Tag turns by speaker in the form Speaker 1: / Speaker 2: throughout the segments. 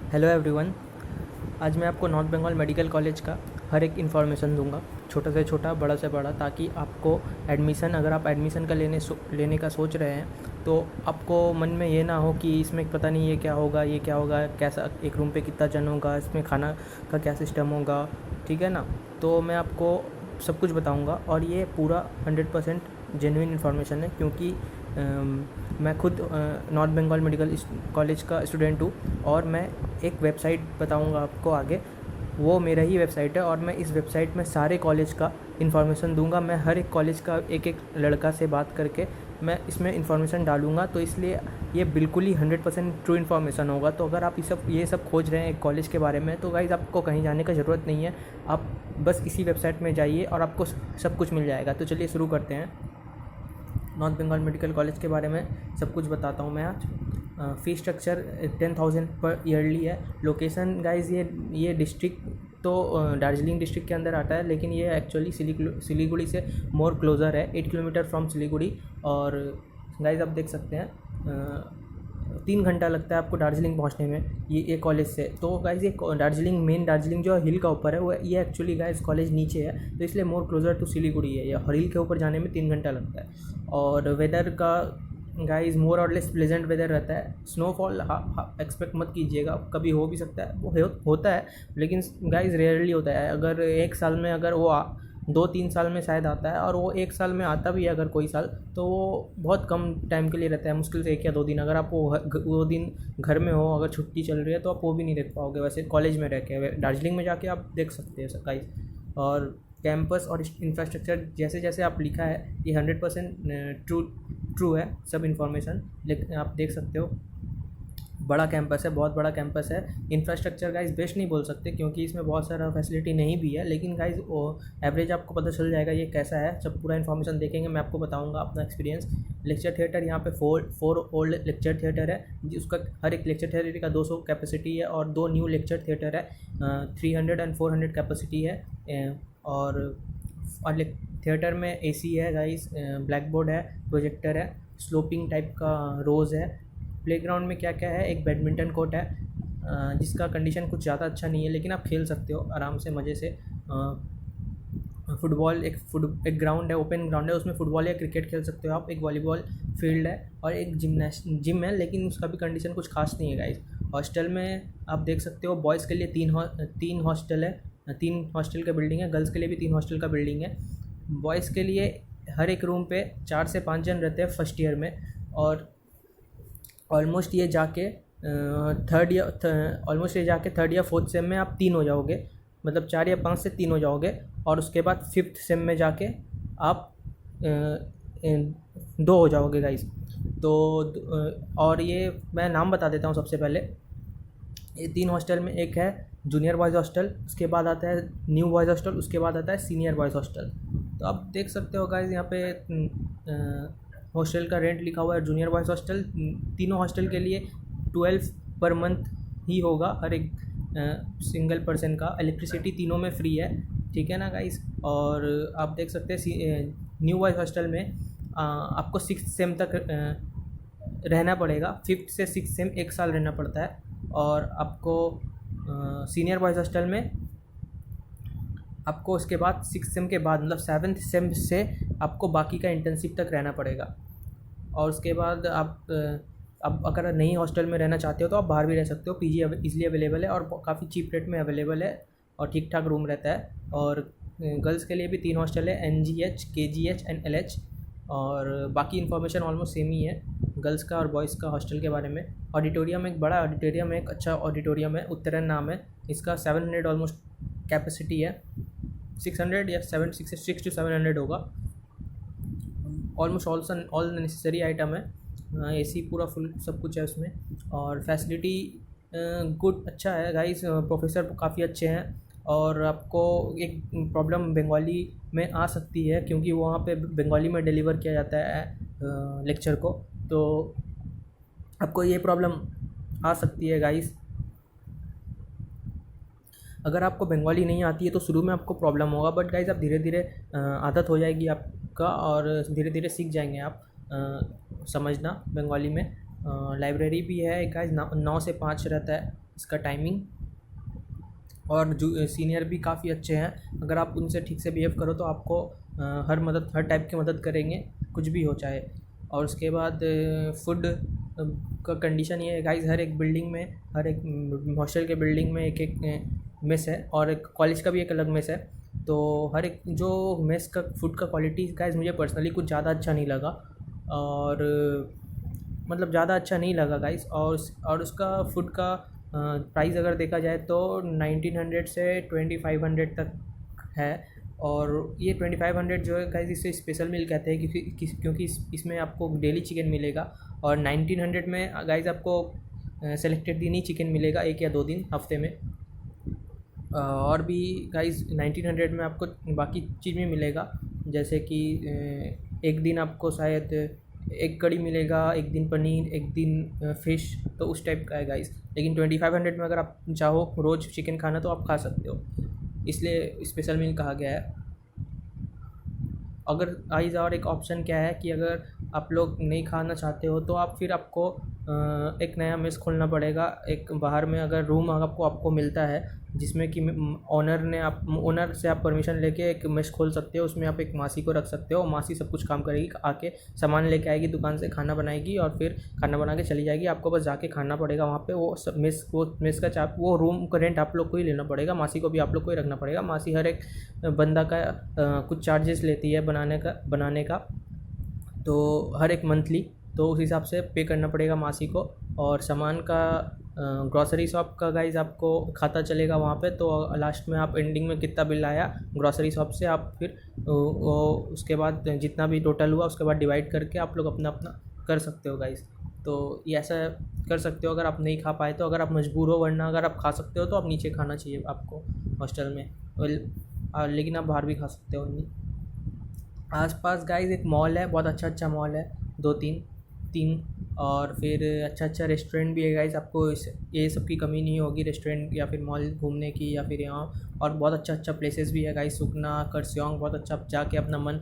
Speaker 1: Hello everyone. आज मैं आपको नॉर्थ बंगाल मेडिकल कॉलेज का हर एक इन्फॉर्मेशन दूंगा, छोटा से छोटा बड़ा से बड़ा, ताकि आपको एडमिशन, अगर आप एडमिशन का लेने का सोच रहे हैं तो आपको मन में ये ना हो कि इसमें पता नहीं ये क्या होगा, ये क्या होगा, कैसा एक रूम पे कितना जन होगा, इसमें खाना का क्या सिस्टम होगा, ठीक है ना। तो मैं आपको सब कुछ बताऊंगा और ये पूरा 100% जेन्युइन इन्फॉर्मेशन है, क्योंकि मैं खुद नॉर्थ बंगाल मेडिकल कॉलेज का स्टूडेंट हूँ और मैं एक वेबसाइट बताऊंगा आपको आगे। वो मेरा ही वेबसाइट है और मैं इस वेबसाइट में सारे कॉलेज का इन्फॉर्मेशन दूंगा। मैं हर एक कॉलेज का एक एक लड़का से बात करके मैं इसमें इन्फॉर्मेशन डालूंगा, तो इसलिए ये बिल्कुल ही 100% ट्रू इन्फॉर्मेशन होगा। तो अगर आप ये सब खोज रहे हैं एक कॉलेज के बारे में, तो गाइज़ आपको कहीं जाने का ज़रूरत नहीं है, आप बस इसी वेबसाइट में जाइए और आपको सब कुछ मिल जाएगा। तो चलिए शुरू करते हैं। नॉर्थ बंगाल मेडिकल कॉलेज के बारे में सब कुछ बताता हूँ मैं आज। फ़ी स्ट्रक्चर 10,000 पर ईयरली है। लोकेशन गाइज ये डिस्ट्रिक्ट तो दार्जिलिंग डिस्ट्रिक्ट के अंदर आता है, लेकिन ये एक्चुअली सिलीगुड़ी से मोर क्लोज़र है, 8 किलोमीटर फ्रॉम सिलीगुड़ी। और गाइज आप देख सकते हैं 3 घंटा लगता है आपको दार्जिलिंग पहुंचने में ये कॉलेज से। तो गाइज ये दार्जिलिंग, मेन दार्जिलिंग जो हिल का ऊपर है, वो ये एक्चुअली गाइज कॉलेज नीचे है, तो इसलिए मोर क्लोजर टू सिलीगुड़ी है। ये हिल के ऊपर जाने में 3 घंटा लगता है। और वेदर का गाइज मोर और लेस प्लेजेंट वेदर रहता है। स्नोफॉल एक्सपेक्ट मत कीजिएगा, कभी हो भी सकता है, वो होता है, लेकिन गाइज रेयरली होता है। अगर एक साल में, अगर वो 2-3 साल में शायद आता है, और वो एक साल में आता भी है अगर कोई साल, तो वो बहुत कम टाइम के लिए रहता है, मुश्किल से 1 या 2 दिन। अगर आप वो दिन घर में हो, अगर छुट्टी चल रही है, तो आप वो भी नहीं देख पाओगे। वैसे कॉलेज में रह के दार्जिलिंग में जाके आप देख सकते हैं गाइज। और कैंपस और इंफ्रास्ट्रक्चर जैसे जैसे आप लिखा है, ये 100% ट्रू है सब इन्फॉर्मेशन। लेकिन आप देख सकते हो बड़ा कैंपस है, बहुत बड़ा कैंपस है। इंफ्रास्ट्रक्चर गाइज बेस्ट नहीं बोल सकते, क्योंकि इसमें बहुत सारा फैसिलिटी नहीं भी है, लेकिन गाइज एवरेज आपको पता चल जाएगा ये कैसा है। सब पूरा इन्फॉर्मेशन देखेंगे, मैं आपको बताऊंगा अपना एक्सपीरियंस। लेक्चर थिएटर यहाँ पे फोर ओल्ड लेक्चर थिएटर है, उसका हर एक लेक्चर थिएटर का 200 कैपेसिटी है, और 2 न्यू लेक्चर थिएटर है, 300 और 400 कैपेसिटी है। और थिएटर में एसी है गाइस, ब्लैक बोर्ड है, प्रोजेक्टर है, स्लोपिंग टाइप का रोज़ है। प्लेग्राउंड में क्या क्या है, एक बैडमिंटन कोर्ट है, जिसका कंडीशन कुछ ज़्यादा अच्छा नहीं है, लेकिन आप खेल सकते हो आराम से मज़े से। फुटबॉल एक ग्राउंड है, ओपन ग्राउंड है, उसमें फुटबॉल या क्रिकेट खेल सकते हो आप। एक वॉलीबॉल फील्ड है और एक जिम है, लेकिन उसका भी कंडीशन कुछ खास नहीं है गाइस। हॉस्टल में आप देख सकते हो, बॉयज़ के लिए 3 हॉस्टल है, 3 हॉस्टल का बिल्डिंग है। गर्ल्स के लिए भी 3 हॉस्टल का बिल्डिंग है। बॉयज़ के लिए हर एक रूम पे 4 से 5 जन रहते हैं फर्स्ट ईयर में, और ऑलमोस्ट ये जाके थर्ड या फोर्थ सेम में आप 3 हो जाओगे, मतलब 4 या 5 से 3 हो जाओगे। और उसके बाद 5th सेम में जाके आप 2 हो जाओगे गाइस। तो और ये मैं नाम बता देता हूँ सबसे पहले। ये 3 हॉस्टल में एक है जूनियर बॉयज़ हॉस्टल, उसके बाद आता है न्यू बॉयज़ हॉस्टल, उसके बाद आता है सीनियर बॉयज़ हॉस्टल। तो आप देख सकते हो गाइस, यहाँ पे हॉस्टल का रेंट लिखा हुआ है। जूनियर बॉयज़ हॉस्टल, तीनों हॉस्टल के लिए 12 पर मंथ ही होगा हर एक सिंगल पर्सन का। इलेक्ट्रिसिटी तीनों में फ्री है, ठीक है ना गाइस। और आप देख सकते हैं न्यू बॉयज़ हॉस्टल में आपको 6th सेम तक रहना पड़ेगा। 5th से 6th सेम 1 साल रहना पड़ता है। और आपको सीनियर बॉयज़ हॉस्टल में आपको उसके बाद 6th सेम के बाद, मतलब 7th सेम से आपको बाकी का इंटर्नशिप तक रहना पड़ेगा। और उसके बाद आप अगर नई हॉस्टल में रहना चाहते हो तो आप बाहर भी रह सकते हो। पीजी इजली अवेलेबल है और काफ़ी चीप रेट में अवेलेबल है, और ठीक ठाक रूम रहता है। और गर्ल्स के लिए भी 3 हॉस्टल है, NGH, KGH एंड LH। और बाकी इन्फॉर्मेशन ऑलमोस्ट सेम ही है गर्ल्स का और बॉयज़ का हॉस्टल के बारे में। ऑडिटोरियम, एक बड़ा ऑडिटोरियम है, एक अच्छा ऑडिटोरियम है, उत्तरन नाम है इसका। 700 ऑलमोस्ट कैपेसिटी है, 600 या 6 to 700 होगा। ऑलमोस्ट ऑल नेसेसरी आइटम है, AC पूरा फुल सब कुछ है उसमें। और फैसिलिटी गुड, अच्छा है गाइस। प्रोफेसर काफ़ी अच्छे हैं। और आपको एक प्रॉब्लम बंगाली में आ सकती है, क्योंकि वहाँ पे बंगाली में डिलीवर किया जाता है लेक्चर को, तो आपको ये प्रॉब्लम आ सकती है गाइस। अगर आपको बंगाली नहीं आती है तो शुरू में आपको प्रॉब्लम होगा, बट गाइस आप धीरे धीरे आदत हो जाएगी आपका, और धीरे धीरे सीख जाएंगे आप समझना बंगाली में। लाइब्रेरी भी है गाइस, 9 से 5 रहता है इसका टाइमिंग। और जो सीनियर भी काफ़ी अच्छे हैं, अगर आप उनसे ठीक से बिहेव करो तो आपको हर टाइप की मदद करेंगे, कुछ भी हो चाहे। और उसके बाद फूड का कंडीशन ये है गाइस, हर एक बिल्डिंग में, हर एक हॉस्टल के बिल्डिंग में एक एक मेस है, और एक कॉलेज का भी एक अलग मेस है। तो हर एक जो मेस का फूड का क्वालिटी गाइस मुझे पर्सनली कुछ ज़्यादा अच्छा नहीं लगा, और मतलब ज़्यादा अच्छा नहीं लगा गाइस। और उसका फूड का प्राइस अगर देखा जाए तो 1900 से 2500 तक है। और ये 2500 जो है गाइस, इसे स्पेशल मील कहते हैं क्योंकि इसमें आपको डेली चिकन मिलेगा। और 1900 में गाइस आपको सेलेक्टेड दिन ही चिकन मिलेगा, 1 या 2 दिन हफ्ते में। और भी गाइस 1900 में आपको बाकी चीज़ में मिलेगा, जैसे कि एक दिन आपको शायद एक कड़ी मिलेगा, एक दिन पनीर, एक दिन फ़िश, तो उस टाइप का है गाइस। लेकिन 2500 में अगर आप चाहो रोज़ चिकन खाना तो आप खा सकते हो, इसलिए स्पेशल मील कहा गया है। अगर गाइस और एक ऑप्शन क्या है कि अगर आप लोग नहीं खाना चाहते हो तो आप फिर आपको एक नया मेस खोलना पड़ेगा। एक बाहर में अगर रूम आपको मिलता है, जिसमें कि ओनर से आप परमिशन लेके एक मेस खोल सकते हो। उसमें आप एक मासी को रख सकते हो, मासी सब कुछ काम करेगी, आके सामान लेके आएगी दुकान से, खाना बनाएगी और फिर खाना बना के चली जाएगी। आपको बस जाके खाना पड़ेगा वहाँ पे। वो मेस का वो रूम का रेंट आप लोग को ही लेना पड़ेगा, मासी को भी आप लोग को ही रखना पड़ेगा। मासी हर एक बंदा का कुछ चार्जेस लेती है बनाने का, तो हर एक मंथली, तो उस हिसाब से पे करना पड़ेगा मासी को। और सामान का ग्रॉसरी शॉप का गाइस आपको खाता चलेगा वहाँ पे, तो लास्ट में आप एंडिंग में कितना बिल आया ग्रॉसरी शॉप से, आप फिर उसके बाद जितना भी टोटल हुआ उसके बाद डिवाइड करके आप लोग अपना अपना कर सकते हो गाइस। तो ये ऐसा कर सकते हो अगर आप नहीं खा पाए तो, अगर आप मजबूर हो, वरना अगर आप खा सकते हो तो आप नीचे खाना चाहिए आपको हॉस्टल में, लेकिन आप बाहर भी खा सकते हो। आसपास गाइस एक मॉल है, बहुत अच्छा मॉल है, 2-3 और फिर अच्छा रेस्टोरेंट भी है गाइस। आपको ये सब की कमी नहीं होगी, रेस्टोरेंट या फिर मॉल घूमने की या फिर यहाँ। और बहुत अच्छा प्लेसेस भी है गाइस, सुखना, करस्योंग, बहुत अच्छा। आप जाके अपना मन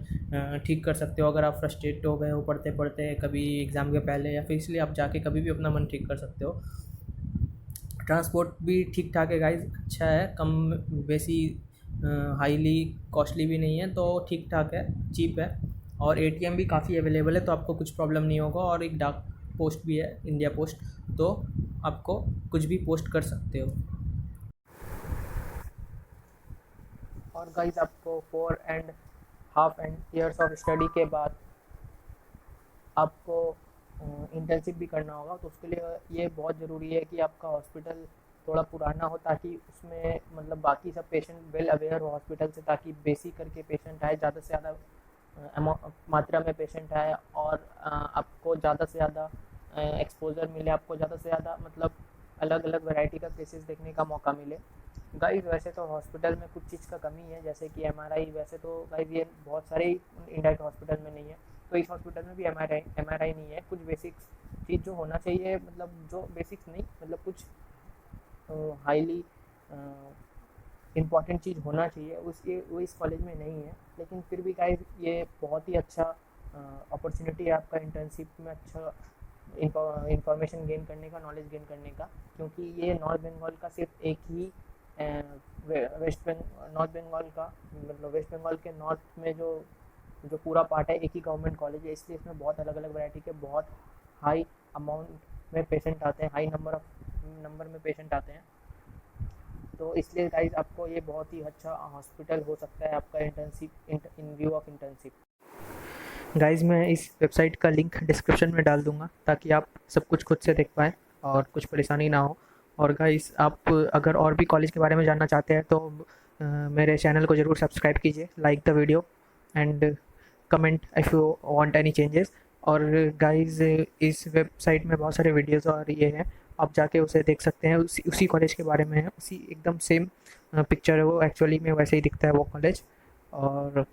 Speaker 1: ठीक कर सकते हो अगर आप फ्रस्ट्रेट हो गए हो पढ़ते पढ़ते कभी एग्ज़ाम के पहले, या फिर इसलिए आप जाके कभी भी अपना मन ठीक कर सकते हो। ट्रांसपोर्ट भी ठीक ठाक है गाइस, अच्छा है, कम बेसी हाईली कॉस्टली भी नहीं है, तो ठीक ठाक है, चीप है। और एटीएम भी काफ़ी अवेलेबल है, तो आपको कुछ प्रॉब्लम नहीं होगा। और एक डाक पोस्ट भी है, इंडिया पोस्ट, तो आपको कुछ भी पोस्ट कर सकते हो। और गाइस आपको 4.5 ईयर्स ऑफ स्टडी के बाद आपको इंटर्नशिप भी करना होगा। तो उसके लिए ये बहुत ज़रूरी है कि आपका हॉस्पिटल थोड़ा पुराना हो, ताकि उसमें मतलब बाकी सब पेशेंट वेल अवेयर हो हॉस्पिटल से, ताकि बेसिक करके पेशेंट आए, ज़्यादा से ज़्यादा मात्रा में पेशेंट आए, और आपको ज़्यादा से ज़्यादा एक्सपोजर मिले, आपको ज़्यादा से ज़्यादा मतलब अलग अलग वैरायटी का केसेस देखने का मौका मिले। गाइस वैसे तो हॉस्पिटल में कुछ चीज़ का कमी है, जैसे कि एमआरआई। वैसे तो गाइस ये बहुत सारे इंडायरेक्ट हॉस्पिटल में नहीं है, तो इस हॉस्पिटल में भी एमआरआई नहीं है। कुछ बेसिक्स चीज़ जो होना चाहिए, मतलब जो बेसिक्स नहीं, मतलब कुछ हाईली इम्पॉर्टेंट चीज़ होना चाहिए, वो इस कॉलेज में नहीं है। लेकिन फिर भी गाइस ये बहुत ही अच्छा अपॉर्चुनिटी है आपका इंटर्नशिप में अच्छा इंफॉर्मेशन गेन करने का, नॉलेज गेन करने का, क्योंकि ये नॉर्थ बंगाल का सिर्फ एक ही नॉर्थ बंगाल का, मतलब वेस्ट बंगाल के नॉर्थ में जो पूरा पार्ट है, एक ही गवर्नमेंट कॉलेज है। इसलिए इसमें बहुत अलग अलग वैरायटी के बहुत हाई अमाउंट में पेशेंट आते हैं, हाई नंबर में पेशेंट आते हैं। तो इसलिए गाइस आपको ये बहुत ही अच्छा हॉस्पिटल हो सकता है आपका internship, in view of internship. Guys मैं इस वेबसाइट का लिंक डिस्क्रिप्शन में डाल दूंगा, ताकि आप सब कुछ खुद से देख पाएँ और कुछ परेशानी ना हो। और गाइस आप अगर और भी कॉलेज के बारे में जानना चाहते हैं तो मेरे चैनल को ज़रूर सब्सक्राइब कीजिए, like the video and comment if you want any changes. और गाइस इस वेबसाइट में बहुत सारे वीडियोज़ और ये हैं, आप जाके उसे देख सकते हैं। उसी कॉलेज के बारे में है, उसी एकदम सेम पिक्चर है वो, एक्चुअली में वैसे ही दिखता है वो कॉलेज। और